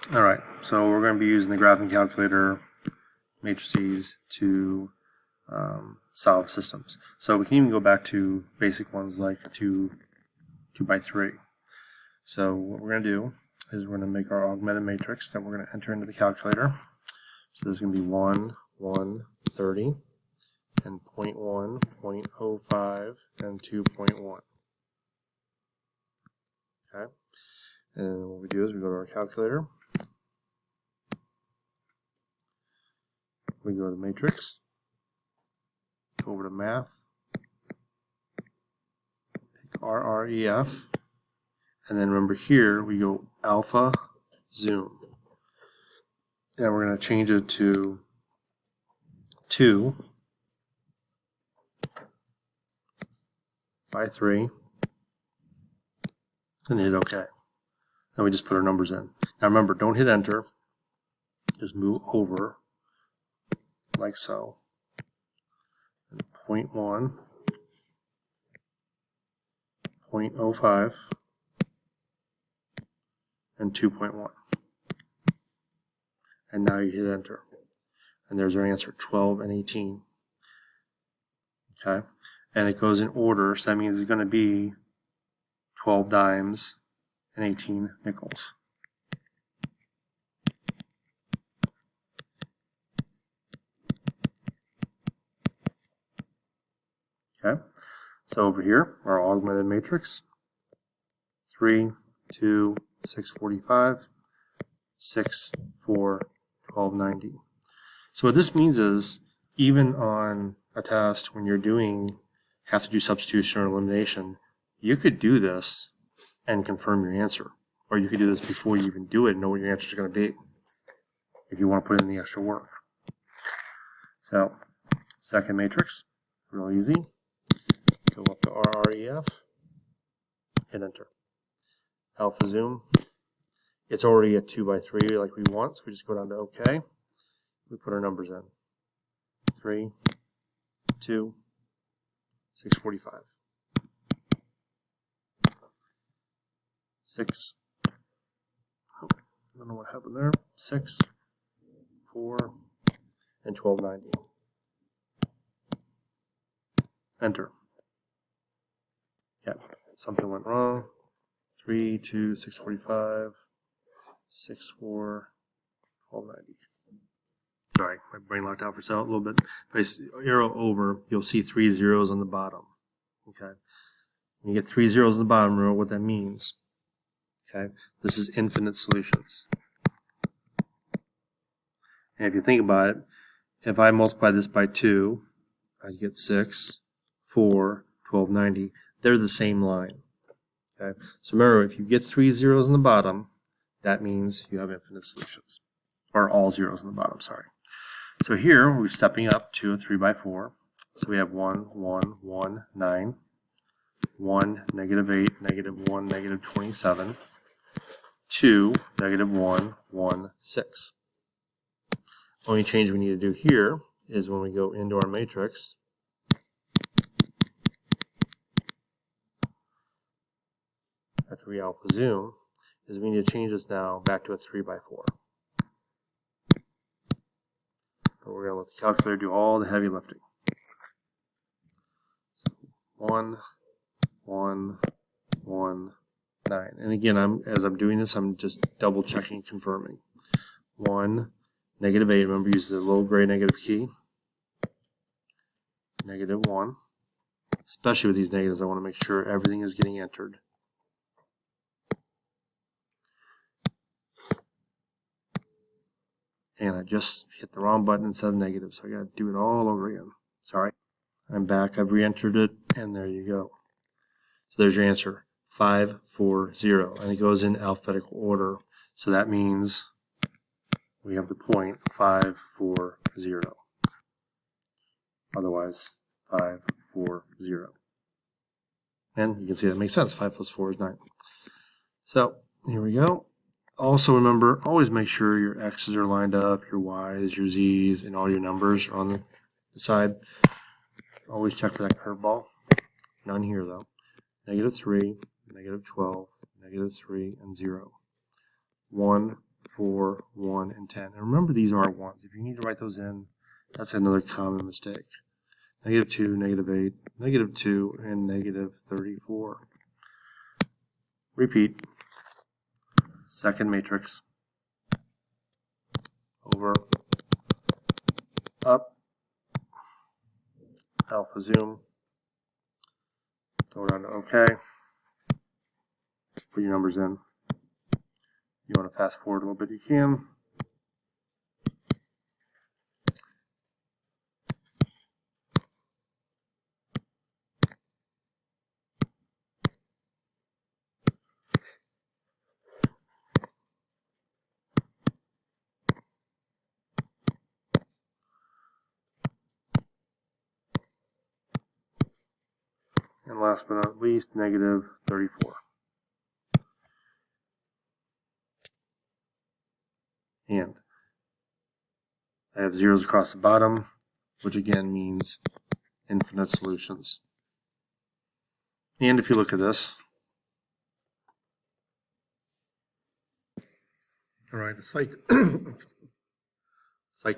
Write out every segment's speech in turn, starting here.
All right, so we're going to be using the graphing calculator matrices to solve systems. So we can even go back to basic ones like a 2 by 3. So what we're going to do is we're going to make our augmented matrix that we're going to enter into the calculator. So there's going to be 1, 1, 30, and 0.1, 0.05, and 2.1. Okay, and what we do is we go to our calculator. We go to matrix, go over to math, pick RREF, and then remember here we go alpha zoom. And we're going to change it to 2 by 3 and hit OK. Now we just put our numbers in. Now remember, don't hit enter, just move over like so. And 0.1, 0.05, and 2.1. And now you hit enter. And there's our answer, 12 and 18. Okay? And it goes in order, so that means it's going to be 12 dimes and 18 nickels. Okay, so over here, our augmented matrix, 3, 2, 645, 6, 4, 1290. So what this means is, even on a test when you're have to do substitution or elimination, you could do this and confirm your answer. Or you could do this before you even do it and know what your answer is going to be, if you want to put in the extra work. So, second matrix, real easy. Go up to RREF, hit enter. Alpha zoom. It's already at 2 by 3 like we want, so we just go down to OK. We put our numbers in. 3, 2, 645. 6. Oh, I don't know what happened there. 6, 4, and 1290. Enter. Yeah, something went wrong. 3, 2, 645, 6, 4, 1290. Sorry, my brain locked out for a little bit. If I arrow over, you'll see 3 zeros on the bottom. Okay, when you get 3 zeros on the bottom, remember what that means. Okay, this is infinite solutions. And if you think about it, if I multiply this by 2, I get 6, 4, 1290. They're the same line. Okay, so remember, if you get 3 zeros on the bottom, that means you have infinite solutions, or all zeros on the bottom. Sorry. So here we're stepping up to a 3 by 4. So we have 1, 1, 1, 9, 1, negative 8, negative 1, negative 27, 2, negative 1, 1, 6. Only change we need to do here is when we go into our matrix, after we alpha zoom, is we need to change this now back to a 3 by 4. But we're going to let the calculator do all the heavy lifting. So 1, 1, 1, 9. And again, as I'm doing this, I'm just double checking and confirming. 1, negative 8. Remember, use the little gray negative key. Negative 1. Especially with these negatives, I want to make sure everything is getting entered. And I just hit the wrong button instead of negative, so I got to do it all over again. Sorry. I'm back. I've re-entered it, and there you go. So there's your answer, 540, and it goes in alphabetical order. So that means we have the point 540. Otherwise, 540. And you can see that makes sense. 5 plus 4 is 9. So here we go. Also remember, always make sure your X's are lined up, your Y's, your Z's, and all your numbers are on the side. Always check for that curveball. None here though. Negative 3, negative 12, negative 3, and 0. 1, 4, 1, and 10. And remember, these are 1s. If you need to write those in, that's another common mistake. -2, -8, -2, and -34. Repeat. Second matrix. Over, up, alpha zoom, go down to OK. Put your numbers in. You want to fast forward a little bit, you can. And last but not least, -34. And I have zeros across the bottom, which again means infinite solutions. And if you look at this, all right, a slight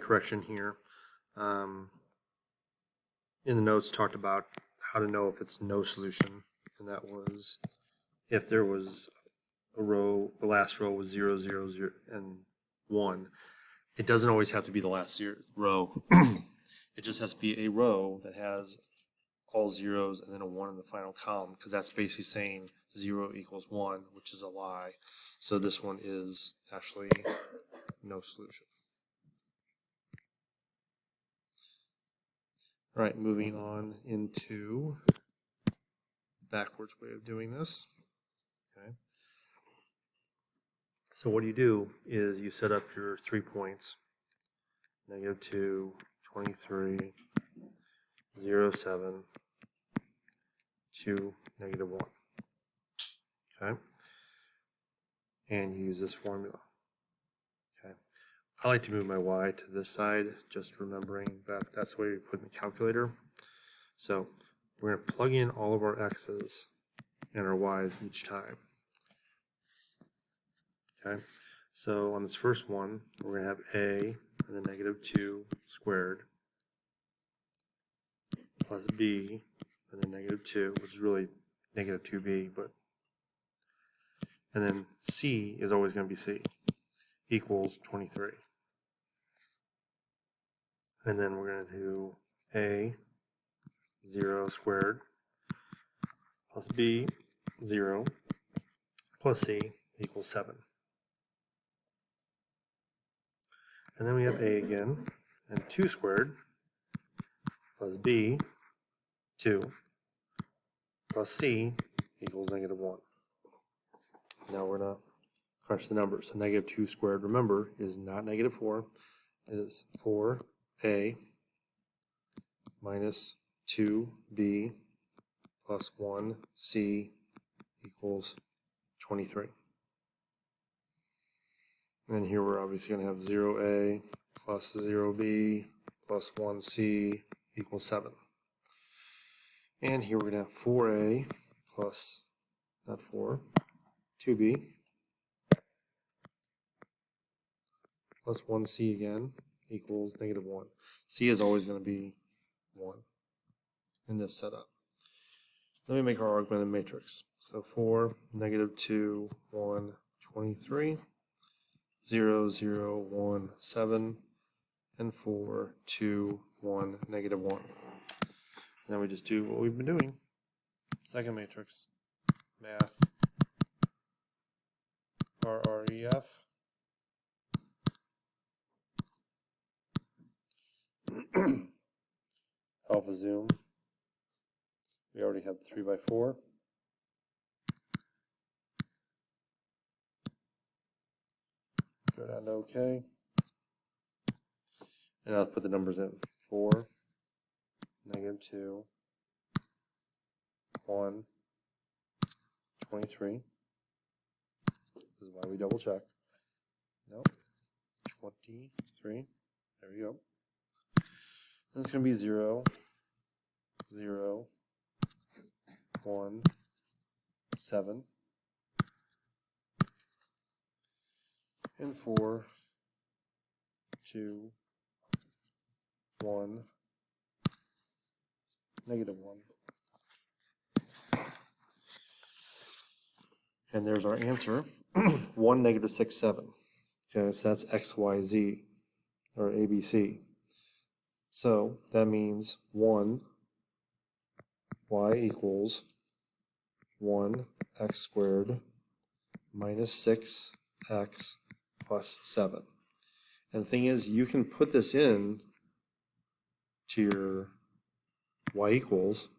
correction here. In the notes talked about how to know if it's no solution, and that was if there was a row, the last row was 0, 0, 0, and 1. It doesn't always have to be the last row. It just has to be a row that has all zeros and then a 1 in the final column, because that's basically saying 0 equals 1, which is a lie. So this one is actually no solution. All right, moving on into backwards way of doing this. Okay. So what you do is you set up your 3 points, -2, 23, 0, 7, 2, -1. Okay. And you use this formula. Okay. I like to move my y to this side, just remembering that that's the way we put in the calculator. So we're going to plug in all of our x's and our y's each time. Okay, so on this first one, we're going to have a and then -2 squared plus b and then -2, which is really -2b, but and then c is always going to be c, equals 23. And then we're going to do a 0 squared plus b 0 plus c equals 7. And then we have a again, and 2 squared plus b 2 plus c equals -1. Now we're going to crunch the numbers. So -2 squared, remember, is not -4. It is 4a minus 2b plus 1c equals 23. And here we're obviously going to have 0a plus 0b plus 1c equals 7. And here we're going to have 4a plus, not 4, 2b plus 1c again equals -1. C is always going to be 1 in this setup. Let me make our augmented matrix. So 4, -2, 1, 23, 0, 0, 1, 7, and 4, 2, 1, -1. Now we just do what we've been doing. Second matrix, math, RREF. Alpha zoom. We already have 3 by 4. Go down to OK. And I'll put the numbers in. 4, -2, 1, 23. This is why we double check. Nope. 23. There we go. And it's going to be 0, 0, 1, 7. and 4, 2, 1, negative 1. And there's our answer, 1, negative 6, 7. Okay, so that's x, y, z, or ABC. So that means 1, y equals 1 x squared minus 6x plus 7. And the thing is, you can put this in to your y equals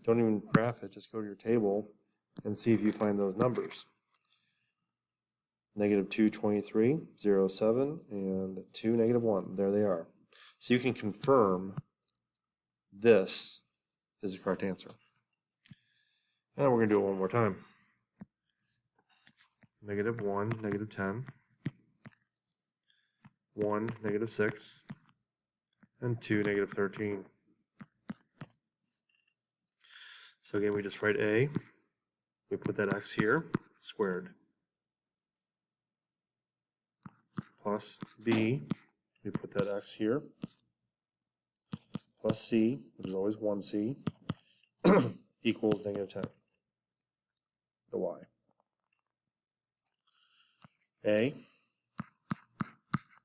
don't even graph it, just go to your table and see if you find those numbers. Negative 2, 23, 0, 7, and 2, negative 1. There they are. So you can confirm this is the correct answer. And we're going to do it one more time. Negative 1, negative 10, 1, negative 6, and 2, negative 13. So again, we just write A, we put that x here, squared, plus B, we put that x here, plus C, which is always 1C, equals negative 10, the y. A,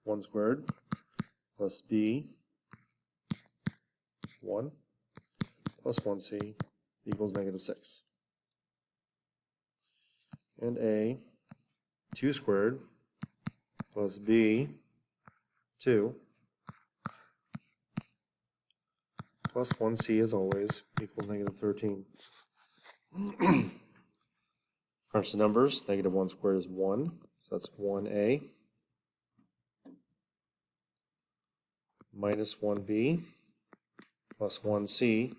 1 squared, plus B, 1, plus 1C, equals negative 6. And A, 2 squared, plus B, 2, plus 1C as always, equals negative 13. Crunch the numbers, negative 1 squared is 1, so that's 1A, minus 1B, plus 1C,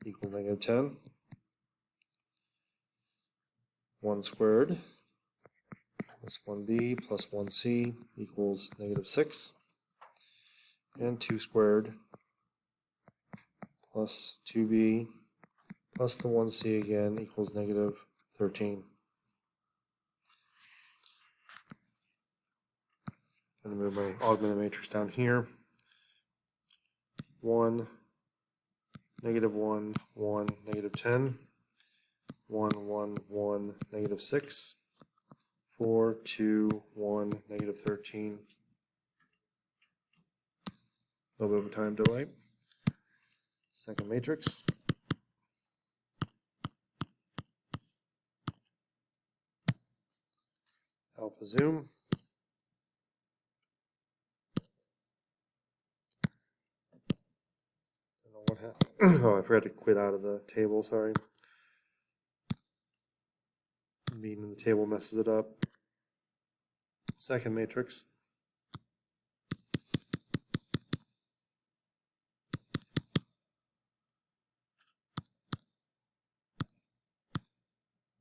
equals negative 10. 1 squared, plus 1B, plus 1C, equals negative 6. And 2 squared, plus 2B, plus the 1C again, equals negative 13. I'm going to move my augmented matrix down here. 1, negative 1, 1, negative 10, 1, 1, 1, negative 6, 4, 2, 1, negative 13. A little bit of a time delay. Second matrix. Alpha zoom. I don't know what happened. Oh, I forgot to quit out of the table, sorry. Being in the table messes it up. Second matrix.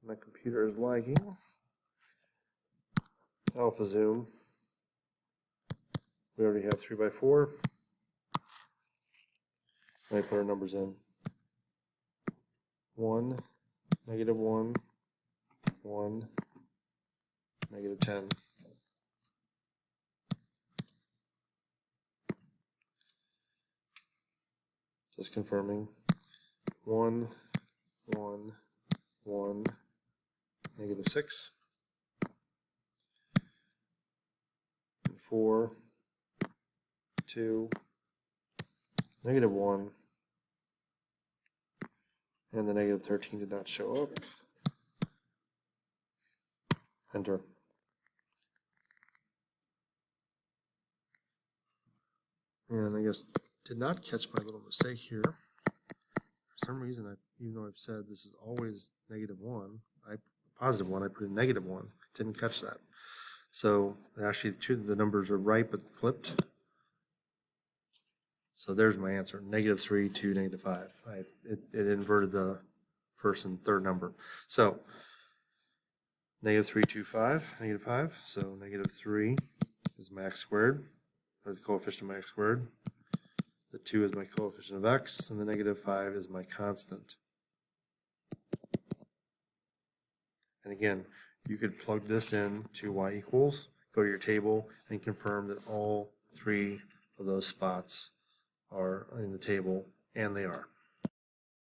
My computer is lagging. Alpha zoom. We already have 3 by 4. Let me put our numbers in. 1, negative 1, 1, negative 10. Just confirming. 1, 1, 1, negative 6. 4, 2, negative 1, and the negative 13 did not show up. Enter. And I guess did not catch my little mistake here. For some reason, even though I've said this is always negative 1, positive 1, I put in negative 1. Didn't catch that. So actually, the numbers are right, but flipped. So there's my answer, negative 3 to negative 5. It inverted the first and third number. So negative 3, 2, 5, negative 5. So negative 3 is max squared. or the coefficient of my x squared. The 2 is my coefficient of x, and the negative 5 is my constant. And again, you could plug this in to y equals, go to your table, and confirm that all 3 of those spots are in the table, and they are.